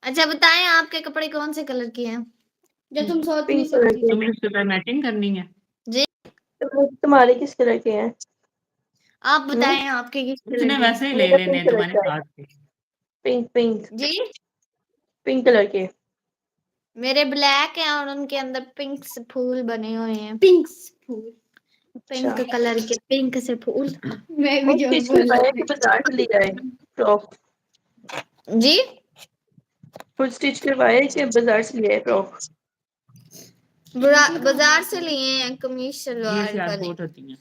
अच्छा बताएं आपके कपड़े कौन से कलर के हैं जो तुम सोच नहीं पिंक कलर सकती? के। तुम्हें उसके ऊपर मैचिंग करनी है। जी तुम्हारे किस कलर के हैं? आप बताएं आपके किस कलर उसने के? वैसे ही ले मेरा लेने पिंक हैं कलर तुम्हारे का है। साथ के। पिंक पिंक जी पिंक कलर के। मेरे ब्लैक हैं और उनके अंदर पिंक से फूल बने हुए हैं। पिंक फूल पिंक अच्छा, कलर के पिंक से फूल। मैं भी फुल जो स्टिच बोल करवाया कि बाजार से ले आए फ्रॉक? जी फुल स्टिच करवाया कि बाजार से ले आए फ्रॉक? बाजार से लिए हैं कमीज ये सलवार सियार वाले। कोट होती है।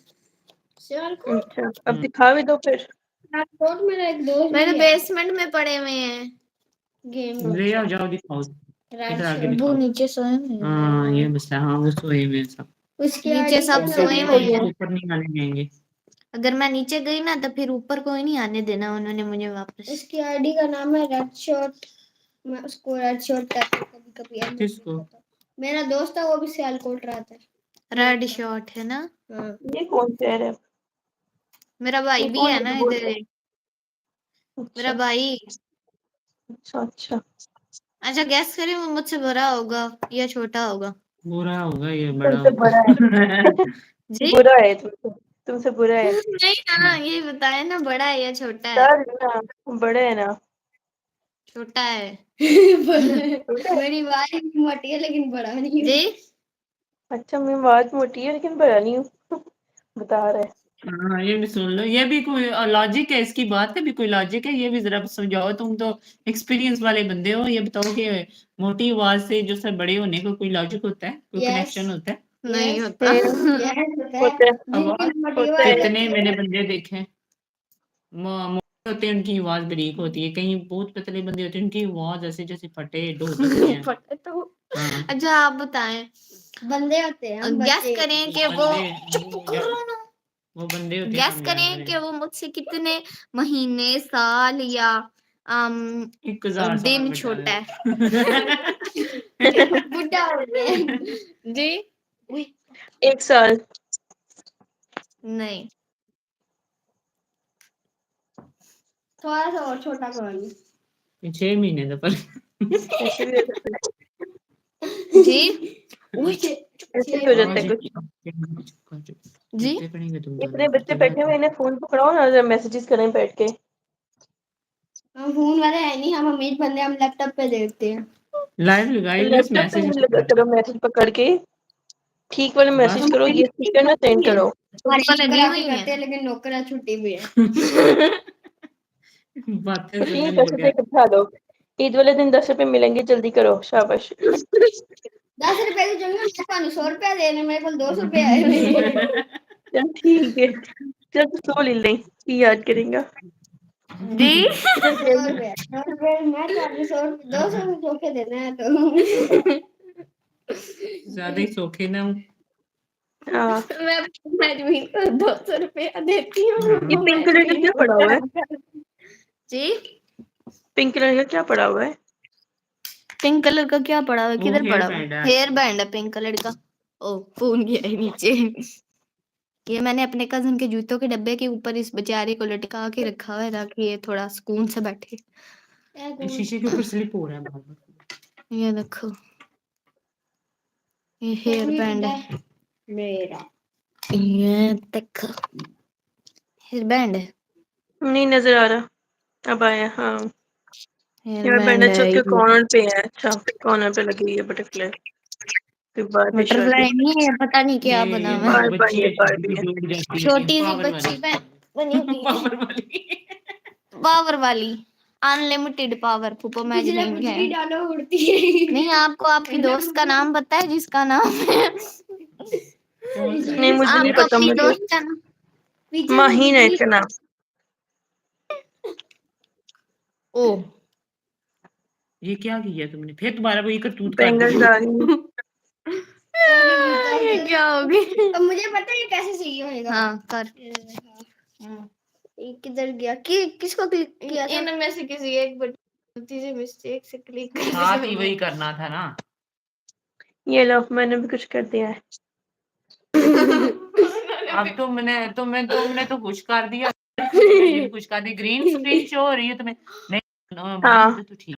अच्छा, अब दिखा भी दो फिर। कोट मेरा एक दोस्त मेरे बेसमेंट में पड़े हुए हैं। गेम ले आओ, जाओ दिखाओ। इधर आके वो दिखाओ। नीचे सोए हुए हैं। हाँ ये बस है। हाँ वो सोए हुए हैं सब। उसके नीचे सब अच्छा, सोए ठीक हुए है। हैं। ऊपर नहीं आने देंगे। अगर मैं नीचे गई ना तो फिर ऊपर कोई नहीं आने देना उन्होंने मुझे वापस। उसकी आईडी का नाम है रेड शॉट। मैं उसको रेड शॉट कहती हूँ कभी कभी। किसको? मेरा दोस्त है वो भी सियालकोट रहता है। रेड शॉट है ना? हाँ ये कौन सा है? मेरा भाई ये भी कौन है है ना जो बोल इधर। रहा है? मेरा अच्छा भाई। अच्छा अच्छा। अच्छा गैस करें वो मुझसे बड़ा होगा या छोटा होगा? बुरा होगा ये बड़ा तुमसे बड़ा है। होगा। जी बुरा है तुमसे बुरा है। नहीं ना ये बताए ना बड़ा है या छोटा है? यार ना, बड़ा है ना। छोटा है। छोटा है। मेरी आवाज मोटी है लेकिन बड़ा नहीं है। जी अच्छा, मेरी आवाज मोटी है लेकिन बड़ा नहीं हूँ। बता रहा है। हाँ ये भी सुन लो। ये भी कोई लॉजिक है इसकी बात का? भी कोई लॉजिक है? ये भी जरा समझाओ। तुम तो एक्सपीरियंस वाले बंदे हो। ये बताओ कि मोटी आवाज से जो सब बड़े होने का कोई लॉजिक होता है? कोई कनेक्शन होता है? नहीं होता। फिर होता है। होता है। कितने मैंने बंदे देखे मोटे होते हैं उनकी आवाज बारीक होती है। कहीं बहुत पतले बंदे होते हैं उनकी आवाज ऐसे जैसे फटे ढोलक के हैं। पता तो। हाँ अच्छा आप बताएं। बंदे होते हैं गैस करें कि वो वो बंदे होते हैं गैस हम करें जानवर कि हैं। वो मुझसे कितने महीने साल या 1000 साल दिन बड़ा छोटा है। है। बुढ़ा हो गया है। जी 1 साल। नहीं थोड़ा सा और छोटा करो। 6 महीने का पर ऐसे भी हो सकता है। जी ऐसे भी हो जाता है कुछ। जी पड़ेंगे तुम इतने दोनों बच्चे बैठे हुए इन्हें फोन पकड़ाओ ना, मैसेजेस करें बैठ के। हम फोन वाले है नहीं, हम अमीर बंदे, हम लैपटॉप पे देखते हैं। लाइव लगाई बस लैपटॉप पे मैसेज नहीं लगा करो मैसेज पकड़ के। ठीक वाले बस मैसेज करो, ये स्पीकर ना सेंड करो। करते हैं लेकिन नौकरा छुट्टी भी है। बातें तो सुनने 10 रुपए लगे। इकट्ठा दो। ईद वाले दिन 10 रुपए मिलेंगे, जल्दी करो, शाबाश। 10 रुपए की जगह मैं 100 रुपया देने, मेरे को 200 रुपये आए हुए। चल ठीक है, चल तो 100 ले लें, याद करेंगा। जी इधर भेज दो। 100 रुपये मैं तो आपको 200 में धोखे देना है तो। ज्यादा ही सोखे ना हूँ। हाँ, मैं जमीन को 200 रुपया देती हूँ। ये पिंक कलर का क्या पड़ा हुआ है? जी पिंक कलर का क्या पड़ा हुआ है? पिंक कलर का क्या पड़ा हुआ है? वो किधर हेयर पड़ा हुआ बैंड है? है। हेयर बैंड है पिंक कलर का। ओ फोन गया है नीचे। ये मैंने अपने कजन के जूतों के डब्बे के ऊपर इस बेचारे को लटका के रखा हुआ है ताकि ये थोड़ा सुकून से बैठे। इस शीशे के ऊपर स्लिप हो रहा है बार-बार। ये देखो ये हेयर बैंड है मेरा। ये देखो हेयर बैंड है। नहीं नजर आ रहा, अब आया। हाँ, हेयर यार बैंड बैंड अच्छा है उसके ये। कॉर्नर पे है। अच्छा, कॉर्नर पे लगी हुई है बटरफ्लाई। फिर बार भी शादी। बटरफ्लाई नहीं है, पता नहीं क्या बना ये हुआ है। बच्ची है बार जो भी है। डूब जाती है। छोटी सी पावर बच्ची वाली। बनी हुई है। पावर वाली। पावर वाली अनलिमिटेड पावर। फूफो मैजिक है। डालो उड़ती है। नहीं आपको आपकी दोस्त का नाम पता है जिसका नाम है? नहीं, मुझे नहीं आपको पता। अपनी मुझे दोस्त का नाम माहीन है इसका नाम। ओ ये क्या किया तुमने? फिर दोबारा वही करतूत कर दी। बैंगल्स आ रही हैं। ये क्या होगी? अब मुझे पता है ये कैसे सही होएगा। हाँ कर। ये किधर गया? किसको क्लिक किया था? इनमें से किसी एक बटन से मिस्टेक से क्लिक कर हाथ ही वही करना था ना। ये लो, मैंने भी कुछ कर दिया है। अब तुमने तो खुश कर दिया। खुश कर दी। ग्रीन स्क्रीन शो हो रही है तुम्हें? नहीं हाँ। तो ठीक।